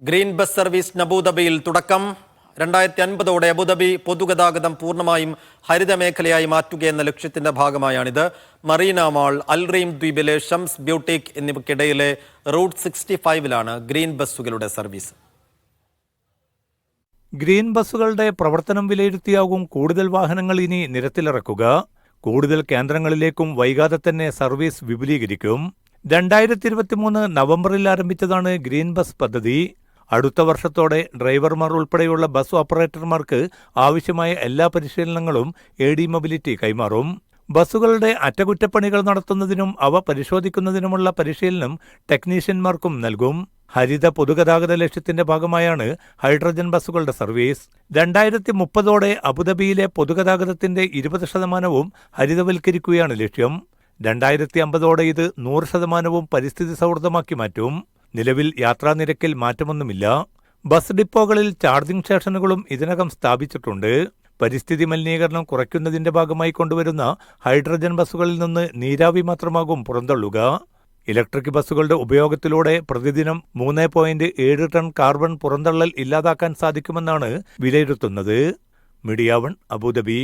Green bus സർവീസിന് അബുദാബിയിൽ തുടക്കം. 2050ഓടെ അബുദാബി പൊതുഗതാഗതം പൂർണ്ണമായും ഹരിതമേഖലയായി മാറ്റുകയെന്ന ലക്ഷ്യത്തിന്റെ ഭാഗമായാണിത്. മറീന മാൾ, അൽറീം ദ്വീപിലെ ഷംസ് ബ്യൂട്ടിക് എന്നിവയ്ക്കിടയിലെ റൂട്ട് 65-ലാണ് ഗ്രീൻ ബസ്സുകളുടെ സർവീസ്. ഗ്രീൻ ബസ്സുകളുടെ പ്രവർത്തനം വിലയിരുത്തിയാകും കൂടുതൽ വാഹനങ്ങൾ ഇനി നിരത്തിലിറക്കുക. കൂടുതൽ കേന്ദ്രങ്ങളിലേക്കും വൈകാതെ തന്നെ സർവീസ് വിപുലീകരിക്കും. 2023 നവംബറിൽ ആരംഭിച്ചതാണ് ഗ്രീൻ ബസ് പദ്ധതി. അടുത്ത വർഷത്തോടെ ഡ്രൈവർമാർ ഉൾപ്പെടെയുള്ള ബസ് ഓപ്പറേറ്റർമാർക്ക് ആവശ്യമായ എല്ലാ പരിശീലനങ്ങളും AD മൊബിലിറ്റി കൈമാറും. ബസ്സുകളുടെ അറ്റകുറ്റപ്പണികൾ നടത്തുന്നതിനും അവ പരിശോധിക്കുന്നതിനുമുള്ള പരിശീലനം ടെക്നീഷ്യന്മാർക്കും നൽകും. ഹരിത പൊതുഗതാഗത ലക്ഷ്യത്തിന്റെ ഭാഗമായാണ് ഹൈഡ്രജൻ ബസ്സുകളുടെ സർവീസ്. 2030ഓടെ അബുദാബിയിലെ പൊതുഗതാഗതത്തിന്റെ 20% ഹരിതവൽക്കരിക്കുകയാണ് ലക്ഷ്യം. 2050ഓടെ ഇത് 100% പരിസ്ഥിതി സൗഹൃദമാക്കി മാറ്റും. നിലവിൽ യാത്രാനിരക്കിൽ മാറ്റമൊന്നുമില്ല. ബസ് ഡിപ്പോകളിൽ ചാർജിംഗ് സ്റ്റേഷനുകളും ഇതിനകം സ്ഥാപിച്ചിട്ടുണ്ട്. പരിസ്ഥിതി മലിനീകരണം കുറയ്ക്കുന്നതിന്റെ ഭാഗമായി കൊണ്ടുവരുന്ന ഹൈഡ്രജൻ ബസ്സുകളിൽ നിന്ന് നീരാവി മാത്രമാകും പുറന്തള്ളുക. ഇലക്ട്രിക് ബസ്സുകളുടെ ഉപയോഗത്തിലൂടെ പ്രതിദിനം 3.7 ടൺ കാർബൺ പുറന്തള്ളൽ ഇല്ലാതാക്കാൻ സാധിക്കുമെന്നാണ് വിലയിരുത്തുന്നത്. Media 1 Abu Dhabi.